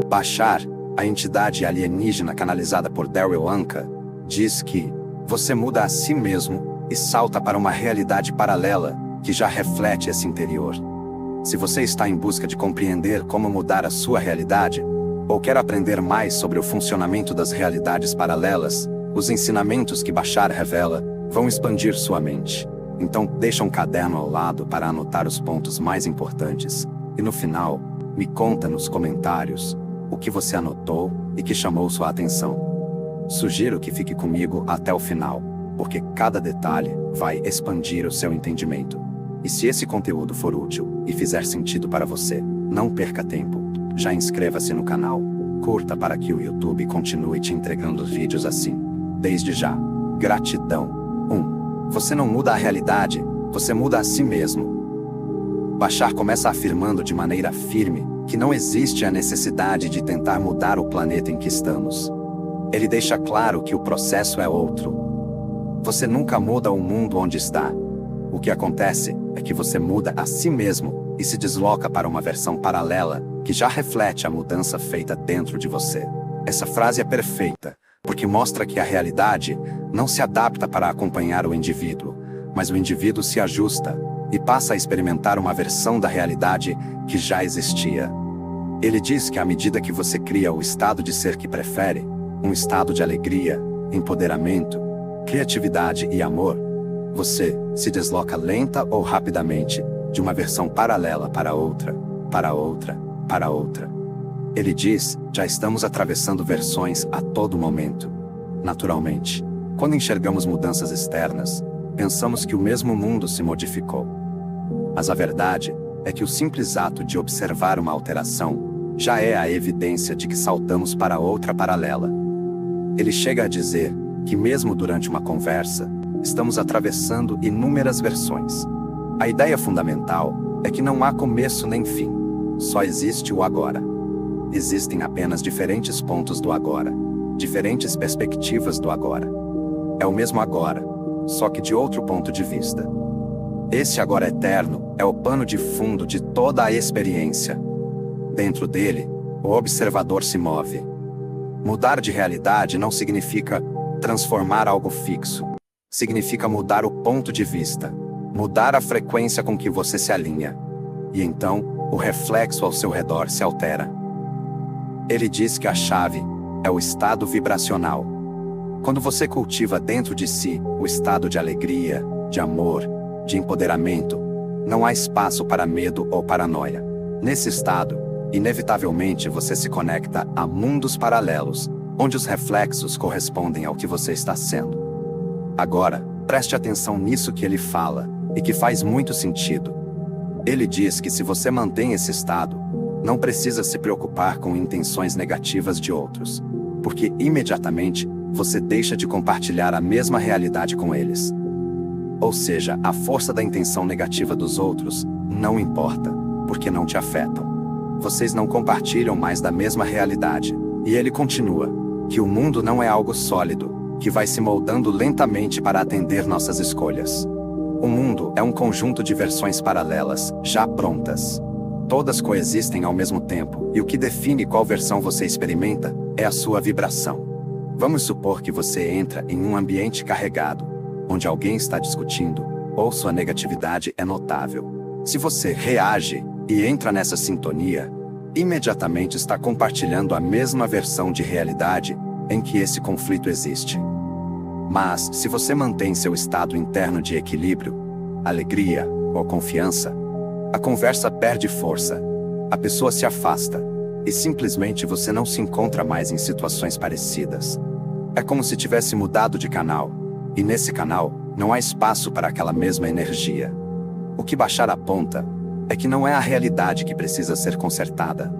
Bashar, a entidade alienígena canalizada por Daryl Anka, diz que você muda a si mesmo e salta para uma realidade paralela que já reflete esse interior. Se você está em busca de compreender como mudar a sua realidade, ou quer aprender mais sobre o funcionamento das realidades paralelas, os ensinamentos que Bashar revela vão expandir sua mente. Então, deixa um caderno ao lado para anotar os pontos mais importantes. E no final, me conta nos comentários o que você anotou e que chamou sua atenção. Sugiro que fique comigo até o final, porque cada detalhe vai expandir o seu entendimento. E se esse conteúdo for útil e fizer sentido para você, não perca tempo. Já inscreva-se no canal, curta para que o YouTube continue te entregando vídeos assim. Desde já, gratidão. 1. Você não muda a realidade, você muda a si mesmo. Bashar começa afirmando de maneira firme que não existe a necessidade de tentar mudar o planeta em que estamos. Ele deixa claro que o processo é outro. Você nunca muda o mundo onde está. O que acontece é que você muda a si mesmo e se desloca para uma versão paralela que já reflete a mudança feita dentro de você. Essa frase é perfeita, porque mostra que a realidade não se adapta para acompanhar o indivíduo, mas o indivíduo se ajusta e passa a experimentar uma versão da realidade que já existia. Ele diz que à medida que você cria o estado de ser que prefere, um estado de alegria, empoderamento, criatividade e amor, você se desloca lenta ou rapidamente de uma versão paralela para outra, para outra, para outra. Ele diz, já estamos atravessando versões a todo momento. Naturalmente, quando enxergamos mudanças externas, pensamos que o mesmo mundo se modificou. Mas a verdade é que o simples ato de observar uma alteração já é a evidência de que saltamos para outra paralela. Ele chega a dizer que mesmo durante uma conversa, estamos atravessando inúmeras versões. A ideia fundamental é que não há começo nem fim, só existe o agora. Existem apenas diferentes pontos do agora, diferentes perspectivas do agora. É o mesmo agora, só que de outro ponto de vista. Esse agora eterno é o pano de fundo de toda a experiência. Dentro dele, o observador se move. Mudar de realidade não significa transformar algo fixo. Significa mudar o ponto de vista, mudar a frequência com que você se alinha. E então, o reflexo ao seu redor se altera. Ele diz que a chave é o estado vibracional. Quando você cultiva dentro de si o estado de alegria, de amor, de empoderamento, não há espaço para medo ou paranoia. Nesse estado, inevitavelmente você se conecta a mundos paralelos, onde os reflexos correspondem ao que você está sendo. Agora, preste atenção nisso que ele fala, e que faz muito sentido. Ele diz que se você mantém esse estado, não precisa se preocupar com intenções negativas de outros, porque imediatamente você deixa de compartilhar a mesma realidade com eles. Ou seja, a força da intenção negativa dos outros não importa, porque não te afetam. Vocês não compartilham mais da mesma realidade. E ele continua, que o mundo não é algo sólido, que vai se moldando lentamente para atender nossas escolhas. O mundo é um conjunto de versões paralelas, já prontas. Todas coexistem ao mesmo tempo, e o que define qual versão você experimenta é a sua vibração. Vamos supor que você entra em um ambiente carregado, onde alguém está discutindo, ou sua negatividade é notável. Se você reage e entra nessa sintonia, imediatamente está compartilhando a mesma versão de realidade em que esse conflito existe. Mas, se você mantém seu estado interno de equilíbrio, alegria ou confiança, a conversa perde força, a pessoa se afasta, e simplesmente você não se encontra mais em situações parecidas. É como se tivesse mudado de canal, e nesse canal não há espaço para aquela mesma energia. O que Bashar aponta é que não é a realidade que precisa ser consertada,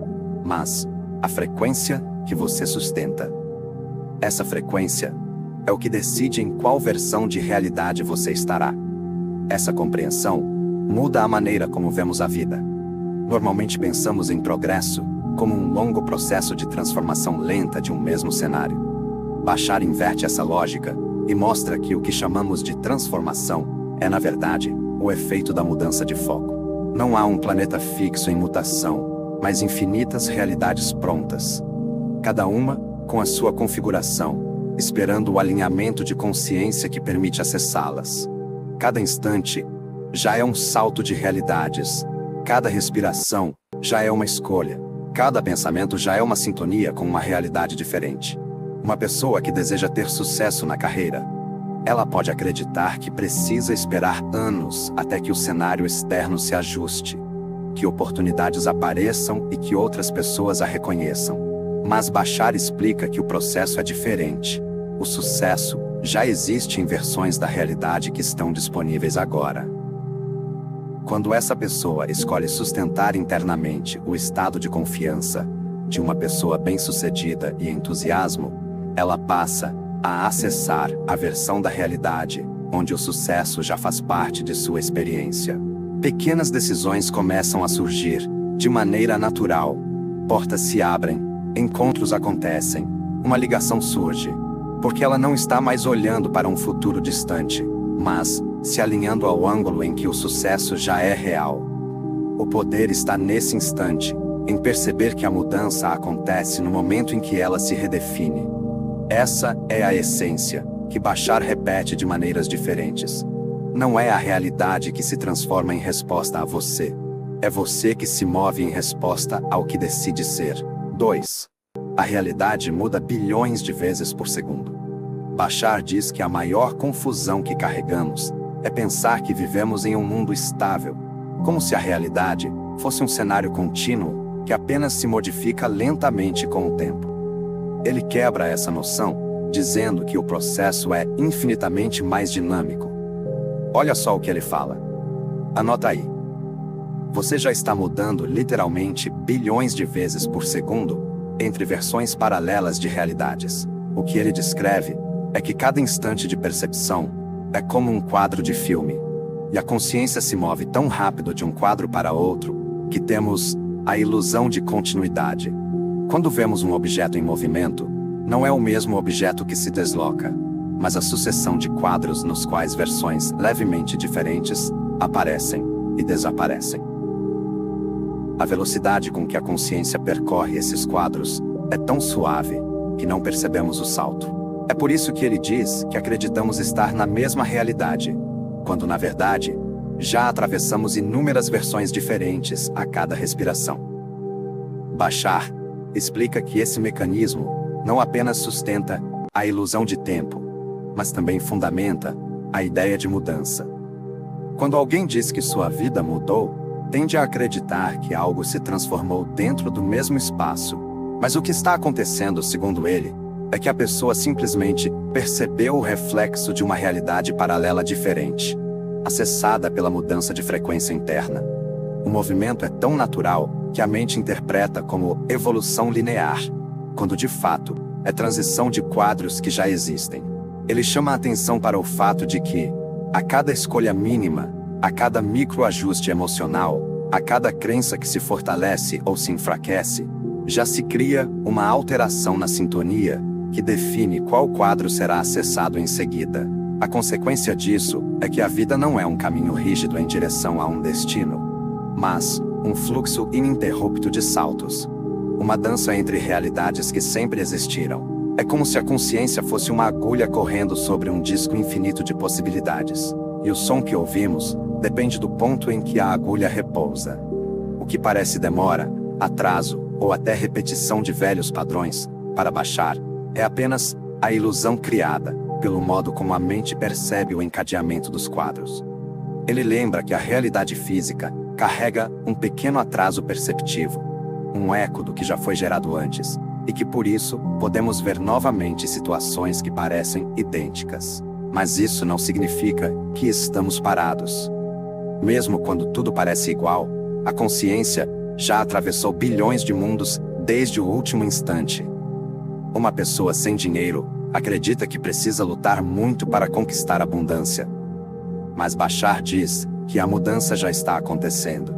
mas a frequência que você sustenta. Essa frequência é o que decide em qual versão de realidade você estará. Essa compreensão muda a maneira como vemos a vida. Normalmente pensamos em progresso como um longo processo de transformação lenta de um mesmo cenário. Bashar inverte essa lógica e mostra que o que chamamos de transformação é, na verdade, o efeito da mudança de foco. Não há um planeta fixo em mutação, mas infinitas realidades prontas. Cada uma com a sua configuração, esperando o alinhamento de consciência que permite acessá-las. Cada instante já é um salto de realidades. Cada respiração já é uma escolha. Cada pensamento já é uma sintonia com uma realidade diferente. Uma pessoa que deseja ter sucesso na carreira, ela pode acreditar que precisa esperar anos até que o cenário externo se ajuste, que oportunidades apareçam e que outras pessoas a reconheçam. Mas Bashar explica que o processo é diferente. O sucesso já existe em versões da realidade que estão disponíveis agora. Quando essa pessoa escolhe sustentar internamente o estado de confiança de uma pessoa bem-sucedida e entusiasmo, ela passa a acessar a versão da realidade onde o sucesso já faz parte de sua experiência. Pequenas decisões começam a surgir de maneira natural. Portas se abrem, encontros acontecem, uma ligação surge, porque ela não está mais olhando para um futuro distante, mas se alinhando ao ângulo em que o sucesso já é real. O poder está nesse instante, em perceber que a mudança acontece no momento em que ela se redefine. Essa é a essência, que Bashar repete de maneiras diferentes. Não é a realidade que se transforma em resposta a você. É você que se move em resposta ao que decide ser. 2. A realidade muda bilhões de vezes por segundo. Bashar diz que a maior confusão que carregamos é pensar que vivemos em um mundo estável, como se a realidade fosse um cenário contínuo que apenas se modifica lentamente com o tempo. Ele quebra essa noção, dizendo que o processo é infinitamente mais dinâmico. Olha só o que ele fala. Anota aí. Você já está mudando literalmente bilhões de vezes por segundo entre versões paralelas de realidades. O que ele descreve é que cada instante de percepção é como um quadro de filme, e a consciência se move tão rápido de um quadro para outro que temos a ilusão de continuidade. Quando vemos um objeto em movimento, não é o mesmo objeto que se desloca, mas a sucessão de quadros nos quais versões levemente diferentes aparecem e desaparecem. A velocidade com que a consciência percorre esses quadros é tão suave que não percebemos o salto. É por isso que ele diz que acreditamos estar na mesma realidade, quando na verdade já atravessamos inúmeras versões diferentes a cada respiração. Bashar explica que esse mecanismo não apenas sustenta a ilusão de tempo, mas também fundamenta a ideia de mudança. Quando alguém diz que sua vida mudou, tende a acreditar que algo se transformou dentro do mesmo espaço, mas o que está acontecendo, segundo ele, é que a pessoa simplesmente percebeu o reflexo de uma realidade paralela diferente, acessada pela mudança de frequência interna. O movimento é tão natural que a mente interpreta como evolução linear, quando de fato é transição de quadros que já existem. Ele chama a atenção para o fato de que, a cada escolha mínima, a cada microajuste emocional, a cada crença que se fortalece ou se enfraquece, já se cria uma alteração na sintonia que define qual quadro será acessado em seguida. A consequência disso é que a vida não é um caminho rígido em direção a um destino, mas um fluxo ininterrupto de saltos. Uma dança entre realidades que sempre existiram. É como se a consciência fosse uma agulha correndo sobre um disco infinito de possibilidades. E o som que ouvimos depende do ponto em que a agulha repousa. O que parece demora, atraso ou até repetição de velhos padrões, para Bashar, é apenas a ilusão criada pelo modo como a mente percebe o encadeamento dos quadros. Ele lembra que a realidade física carrega um pequeno atraso perceptivo, um eco do que já foi gerado antes, e que por isso podemos ver novamente situações que parecem idênticas. Mas isso não significa que estamos parados. Mesmo quando tudo parece igual, a consciência já atravessou bilhões de mundos desde o último instante. Uma pessoa sem dinheiro acredita que precisa lutar muito para conquistar abundância. Mas Bashar diz que a mudança já está acontecendo.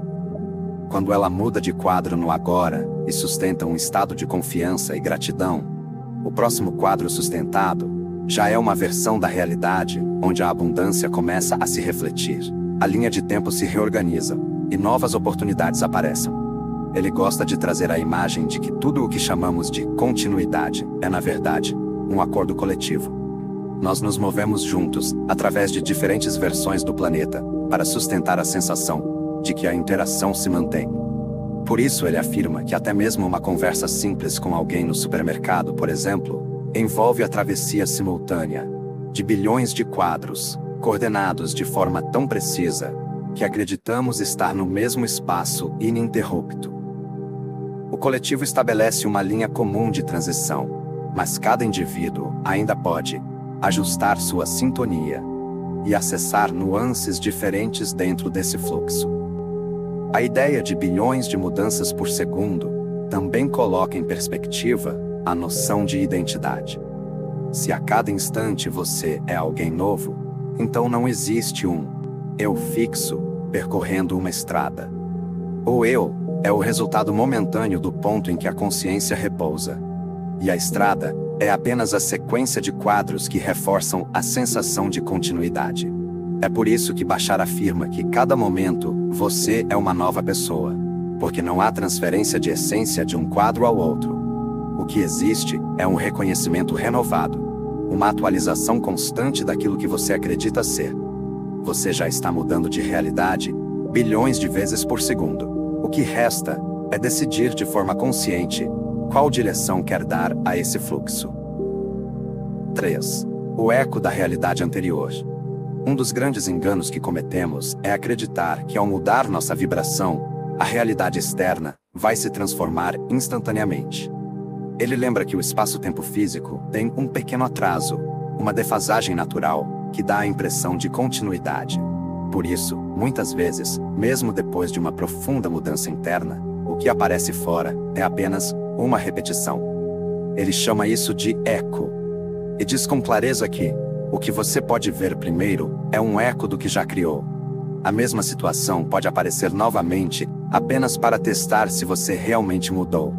Quando ela muda de quadro no agora e sustenta um estado de confiança e gratidão, o próximo quadro sustentado já é uma versão da realidade onde a abundância começa a se refletir. A linha de tempo se reorganiza e novas oportunidades aparecem. Ele gosta de trazer a imagem de que tudo o que chamamos de continuidade é, na verdade, um acordo coletivo. Nós nos movemos juntos, através de diferentes versões do planeta, para sustentar a sensação de que a interação se mantém. Por isso ele afirma que até mesmo uma conversa simples com alguém no supermercado, por exemplo, envolve a travessia simultânea de bilhões de quadros, coordenados de forma tão precisa, que acreditamos estar no mesmo espaço ininterrupto. O coletivo estabelece uma linha comum de transição, mas cada indivíduo ainda pode ajustar sua sintonia e acessar nuances diferentes dentro desse fluxo. A ideia de bilhões de mudanças por segundo também coloca em perspectiva a noção de identidade. Se a cada instante você é alguém novo, então não existe um eu fixo percorrendo uma estrada. O eu é o resultado momentâneo do ponto em que a consciência repousa. E a estrada é apenas a sequência de quadros que reforçam a sensação de continuidade. É por isso que Bashar afirma que cada momento você é uma nova pessoa, porque não há transferência de essência de um quadro ao outro. O que existe é um reconhecimento renovado, uma atualização constante daquilo que você acredita ser. Você já está mudando de realidade bilhões de vezes por segundo. O que resta é decidir de forma consciente qual direção quer dar a esse fluxo. 3. O eco da realidade anterior. Um dos grandes enganos que cometemos é acreditar que ao mudar nossa vibração, a realidade externa vai se transformar instantaneamente. Ele lembra que o espaço-tempo físico tem um pequeno atraso, uma defasagem natural, que dá a impressão de continuidade. Por isso, muitas vezes, mesmo depois de uma profunda mudança interna, o que aparece fora é apenas uma repetição. Ele chama isso de eco. E diz com clareza que o que você pode ver primeiro é um eco do que já criou. A mesma situação pode aparecer novamente apenas para testar se você realmente mudou.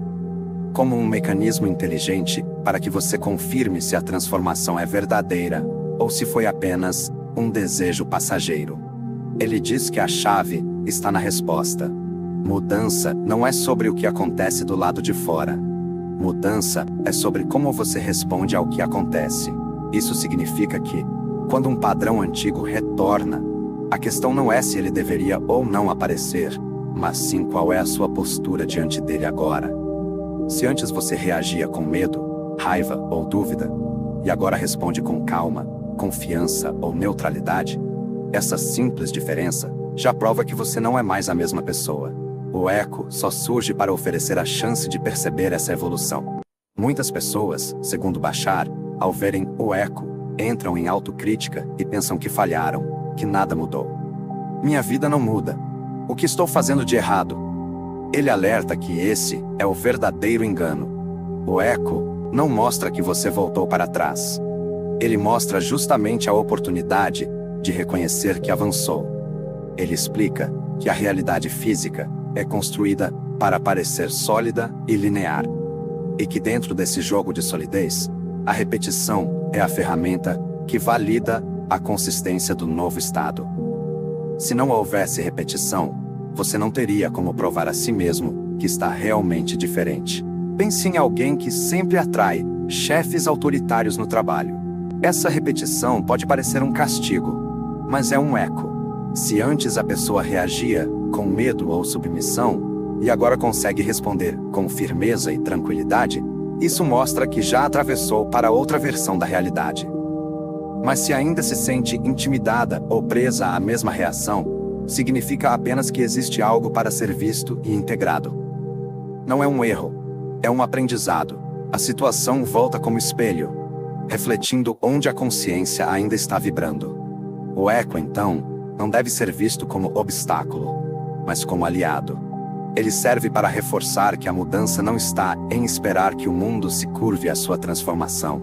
Como um mecanismo inteligente para que você confirme se a transformação é verdadeira ou se foi apenas um desejo passageiro. Ele diz que a chave está na resposta. Mudança não é sobre o que acontece do lado de fora. Mudança é sobre como você responde ao que acontece. Isso significa que, quando um padrão antigo retorna, a questão não é se ele deveria ou não aparecer, mas sim qual é a sua postura diante dele agora. Se antes você reagia com medo, raiva ou dúvida, e agora responde com calma, confiança ou neutralidade, essa simples diferença já prova que você não é mais a mesma pessoa. O eco só surge para oferecer a chance de perceber essa evolução. Muitas pessoas, segundo Bashar, ao verem o eco, entram em autocrítica e pensam que falharam, que nada mudou. Minha vida não muda. O que estou fazendo de errado? Ele alerta que esse é o verdadeiro engano. O eco não mostra que você voltou para trás. Ele mostra justamente a oportunidade de reconhecer que avançou. Ele explica que a realidade física é construída para parecer sólida e linear. E que dentro desse jogo de solidez, a repetição é a ferramenta que valida a consistência do novo estado. Se não houvesse repetição, você não teria como provar a si mesmo que está realmente diferente. Pense em alguém que sempre atrai chefes autoritários no trabalho. Essa repetição pode parecer um castigo, mas é um eco. Se antes a pessoa reagia com medo ou submissão, e agora consegue responder com firmeza e tranquilidade, isso mostra que já atravessou para outra versão da realidade. Mas se ainda se sente intimidada ou presa à mesma reação, significa apenas que existe algo para ser visto e integrado. Não é um erro, é um aprendizado. A situação volta como espelho, refletindo onde a consciência ainda está vibrando. O eco, então, não deve ser visto como obstáculo, mas como aliado. Ele serve para reforçar que a mudança não está em esperar que o mundo se curve à sua transformação,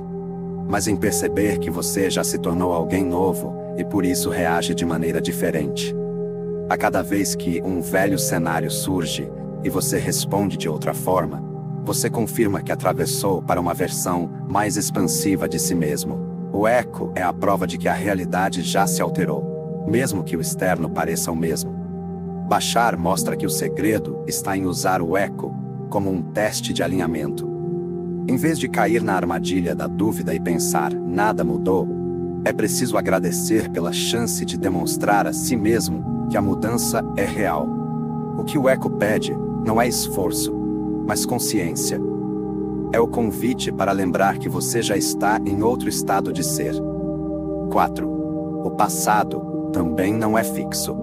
mas em perceber que você já se tornou alguém novo e por isso reage de maneira diferente. A cada vez que um velho cenário surge e você responde de outra forma, você confirma que atravessou para uma versão mais expansiva de si mesmo. O eco é a prova de que a realidade já se alterou, mesmo que o externo pareça o mesmo. Bashar mostra que o segredo está em usar o eco como um teste de alinhamento. Em vez de cair na armadilha da dúvida e pensar, nada mudou, é preciso agradecer pela chance de demonstrar a si mesmo que a mudança é real. O que o eco pede não é esforço, mas consciência. É o convite para lembrar que você já está em outro estado de ser. 4. O passado também não é fixo.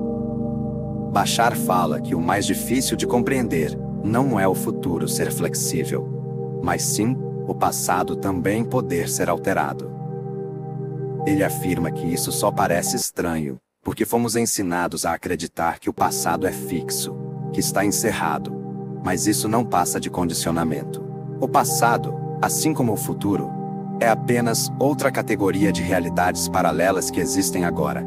Bashar fala que o mais difícil de compreender não é o futuro ser flexível, mas sim o passado também poder ser alterado. Ele afirma que isso só parece estranho, porque fomos ensinados a acreditar que o passado é fixo, que está encerrado, mas isso não passa de condicionamento. O passado, assim como o futuro, é apenas outra categoria de realidades paralelas que existem agora.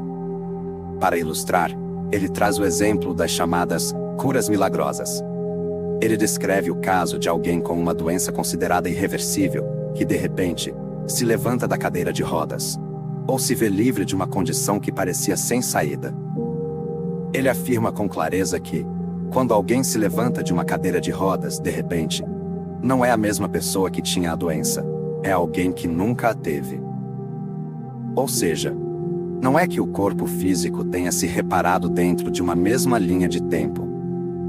Para ilustrar, ele traz o exemplo das chamadas curas milagrosas. Ele descreve o caso de alguém com uma doença considerada irreversível, que de repente se levanta da cadeira de rodas, ou se vê livre de uma condição que parecia sem saída. Ele afirma com clareza que, quando alguém se levanta de uma cadeira de rodas, de repente, não é a mesma pessoa que tinha a doença, é alguém que nunca a teve. Ou seja, não é que o corpo físico tenha se reparado dentro de uma mesma linha de tempo,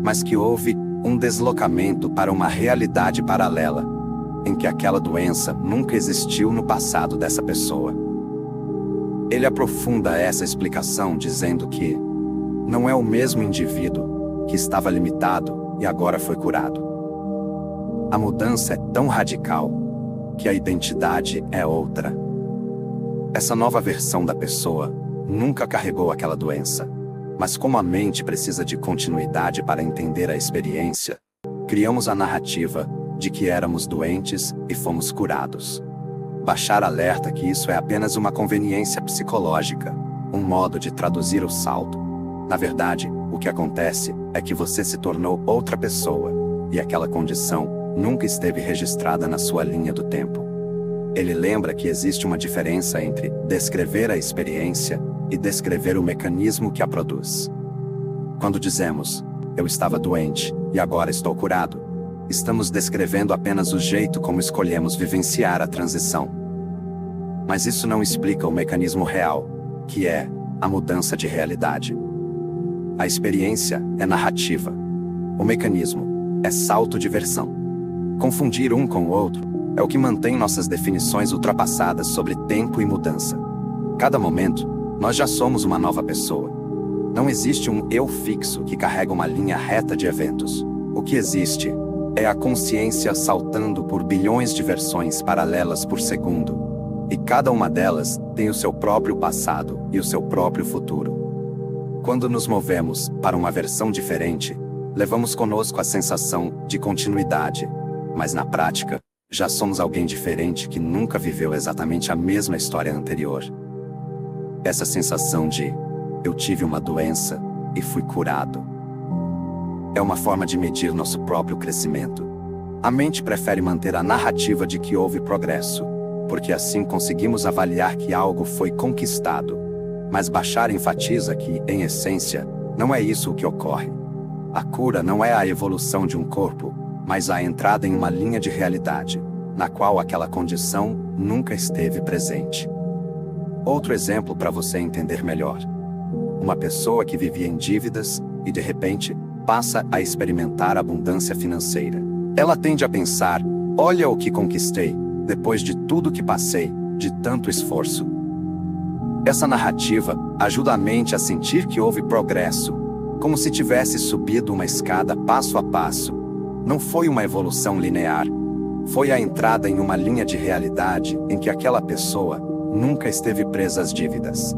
mas que houve um deslocamento para uma realidade paralela, em que aquela doença nunca existiu no passado dessa pessoa. Ele aprofunda essa explicação dizendo que não é o mesmo indivíduo que estava limitado e agora foi curado. A mudança é tão radical que a identidade é outra. Essa nova versão da pessoa nunca carregou aquela doença, mas como a mente precisa de continuidade para entender a experiência, criamos a narrativa de que éramos doentes e fomos curados. Bashar alerta que isso é apenas uma conveniência psicológica, um modo de traduzir o salto. Na verdade, o que acontece é que você se tornou outra pessoa, e aquela condição nunca esteve registrada na sua linha do tempo. Ele lembra que existe uma diferença entre descrever a experiência e descrever o mecanismo que a produz. Quando dizemos, eu estava doente e agora estou curado, estamos descrevendo apenas o jeito como escolhemos vivenciar a transição. Mas isso não explica o mecanismo real, que é a mudança de realidade. A experiência é narrativa. O mecanismo é salto de versão. Confundir um com o outro é o que mantém nossas definições ultrapassadas sobre tempo e mudança. Cada momento, nós já somos uma nova pessoa. Não existe um eu fixo que carrega uma linha reta de eventos. O que existe é a consciência saltando por bilhões de versões paralelas por segundo. E cada uma delas tem o seu próprio passado e o seu próprio futuro. Quando nos movemos para uma versão diferente, levamos conosco a sensação de continuidade, mas na prática, já somos alguém diferente que nunca viveu exatamente a mesma história anterior. Essa sensação de eu tive uma doença e fui curado é uma forma de medir nosso próprio crescimento. A mente prefere manter a narrativa de que houve progresso, porque assim conseguimos avaliar que algo foi conquistado. Mas Bashar enfatiza que, em essência, não é isso o que ocorre. A cura não é a evolução de um corpo, mas a entrada em uma linha de realidade, na qual aquela condição nunca esteve presente. Outro exemplo para você entender melhor. Uma pessoa que vivia em dívidas e, de repente, passa a experimentar abundância financeira. Ela tende a pensar, olha o que conquistei, depois de tudo que passei, de tanto esforço. Essa narrativa ajuda a mente a sentir que houve progresso, como se tivesse subido uma escada passo a passo. Não foi uma evolução linear, foi a entrada em uma linha de realidade em que aquela pessoa nunca esteve presa às dívidas.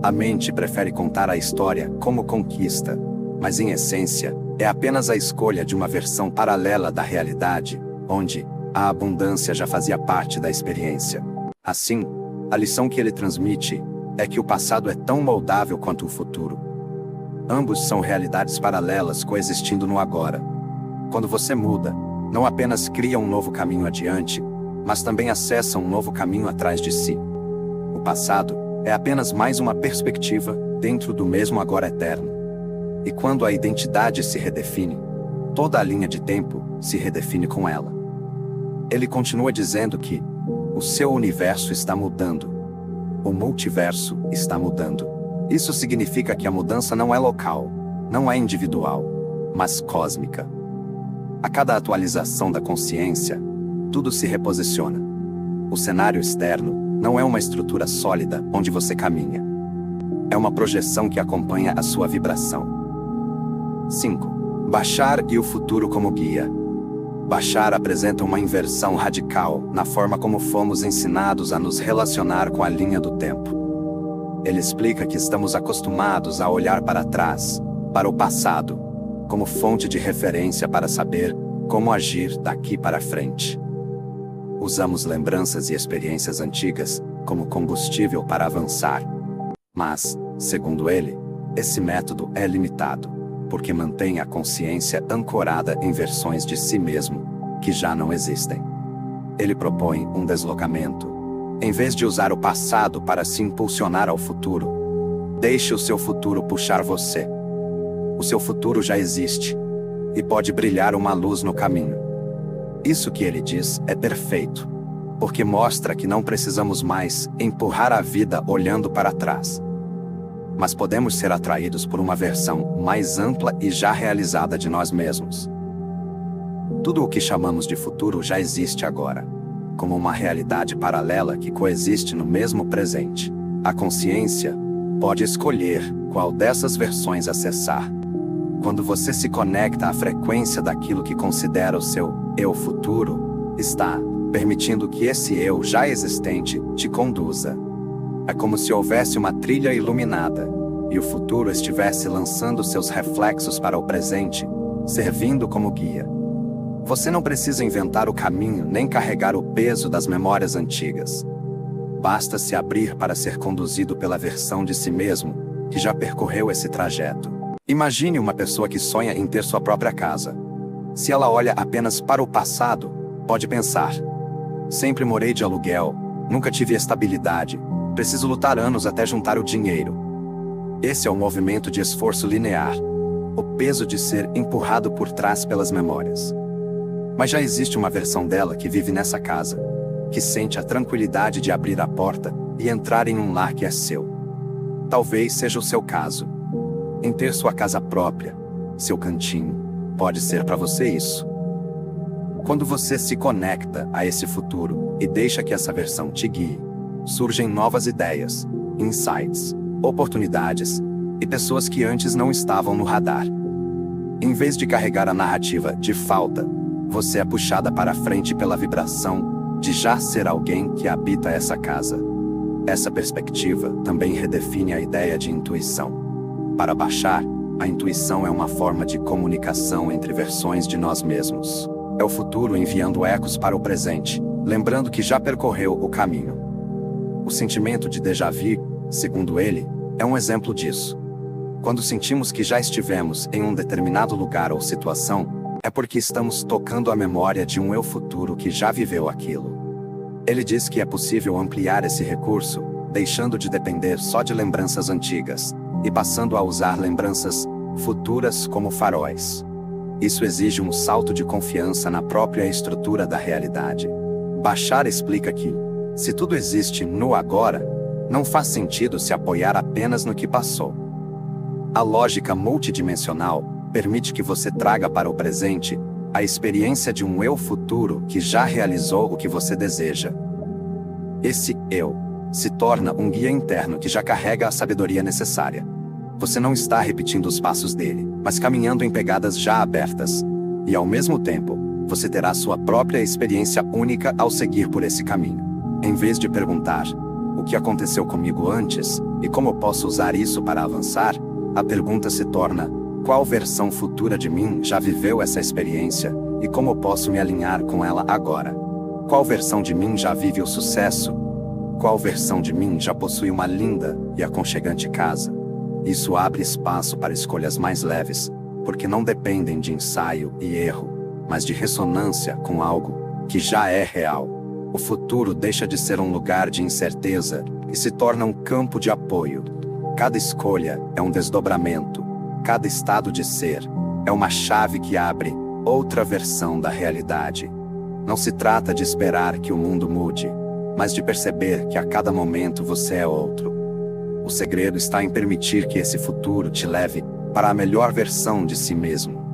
A mente prefere contar a história como conquista, mas em essência, é apenas a escolha de uma versão paralela da realidade, onde a abundância já fazia parte da experiência. Assim, a lição que ele transmite é que o passado é tão moldável quanto o futuro. Ambos são realidades paralelas coexistindo no agora. Quando você muda, não apenas cria um novo caminho adiante, mas também acessa um novo caminho atrás de si. O passado é apenas mais uma perspectiva dentro do mesmo agora eterno. E quando a identidade se redefine, toda a linha de tempo se redefine com ela. Ele continua dizendo que o seu universo está mudando. O multiverso está mudando. Isso significa que a mudança não é local, não é individual, mas cósmica. A cada atualização da consciência, tudo se reposiciona. O cenário externo não é uma estrutura sólida onde você caminha. É uma projeção que acompanha a sua vibração. 5. Bashar e o futuro como guia. Bashar apresenta uma inversão radical na forma como fomos ensinados a nos relacionar com a linha do tempo. Ele explica que estamos acostumados a olhar para trás, para o passado, como fonte de referência para saber como agir daqui para frente. Usamos lembranças e experiências antigas como combustível para avançar. Mas, segundo ele, esse método é limitado, porque mantém a consciência ancorada em versões de si mesmo, que já não existem. Ele propõe um deslocamento. Em vez de usar o passado para se impulsionar ao futuro, deixe o seu futuro puxar você. O seu futuro já existe, e pode brilhar uma luz no caminho. Isso que ele diz é perfeito, porque mostra que não precisamos mais empurrar a vida olhando para trás. Mas podemos ser atraídos por uma versão mais ampla e já realizada de nós mesmos. Tudo o que chamamos de futuro já existe agora, como uma realidade paralela que coexiste no mesmo presente. A consciência pode escolher qual dessas versões acessar. Quando você se conecta à frequência daquilo que considera o seu eu futuro, está permitindo que esse eu já existente te conduza. É como se houvesse uma trilha iluminada, e o futuro estivesse lançando seus reflexos para o presente, servindo como guia. Você não precisa inventar o caminho nem carregar o peso das memórias antigas. Basta se abrir para ser conduzido pela versão de si mesmo, que já percorreu esse trajeto. Imagine uma pessoa que sonha em ter sua própria casa. Se ela olha apenas para o passado, pode pensar: sempre morei de aluguel, nunca tive estabilidade, preciso lutar anos até juntar o dinheiro. Esse é o movimento de esforço linear, o peso de ser empurrado por trás pelas memórias. Mas já existe uma versão dela que vive nessa casa, que sente a tranquilidade de abrir a porta e entrar em um lar que é seu. Talvez seja o seu caso. Em ter sua casa própria, seu cantinho, pode ser para você isso. Quando você se conecta a esse futuro e deixa que essa versão te guie, surgem novas ideias, insights, oportunidades e pessoas que antes não estavam no radar. Em vez de carregar a narrativa de falta, você é puxada para frente pela vibração de já ser alguém que habita essa casa. Essa perspectiva também redefine a ideia de intuição. Para Bashar, a intuição é uma forma de comunicação entre versões de nós mesmos. É o futuro enviando ecos para o presente, lembrando que já percorreu o caminho. O sentimento de déjà vu, segundo ele, é um exemplo disso. Quando sentimos que já estivemos em um determinado lugar ou situação, é porque estamos tocando a memória de um eu futuro que já viveu aquilo. Ele diz que é possível ampliar esse recurso, deixando de depender só de lembranças antigas, e passando a usar lembranças futuras como faróis. Isso exige um salto de confiança na própria estrutura da realidade. Bashar explica que, se tudo existe no agora, não faz sentido se apoiar apenas no que passou. A lógica multidimensional permite que você traga para o presente a experiência de um eu futuro que já realizou o que você deseja. Esse eu se torna um guia interno que já carrega a sabedoria necessária. Você não está repetindo os passos dele, mas caminhando em pegadas já abertas. E ao mesmo tempo, você terá sua própria experiência única ao seguir por esse caminho. Em vez de perguntar: o que aconteceu comigo antes, e como posso usar isso para avançar, a pergunta se torna: qual versão futura de mim já viveu essa experiência, e como posso me alinhar com ela agora? Qual versão de mim já vive o sucesso? Qual versão de mim já possui uma linda e aconchegante casa? Isso abre espaço para escolhas mais leves, porque não dependem de ensaio e erro, mas de ressonância com algo que já é real. O futuro deixa de ser um lugar de incerteza e se torna um campo de apoio. Cada escolha é um desdobramento, Cada estado de ser é uma chave que abre outra versão da realidade. Não se trata de esperar que o mundo mude, mas de perceber que a cada momento você é outro. O segredo está em permitir que esse futuro te leve para a melhor versão de si mesmo.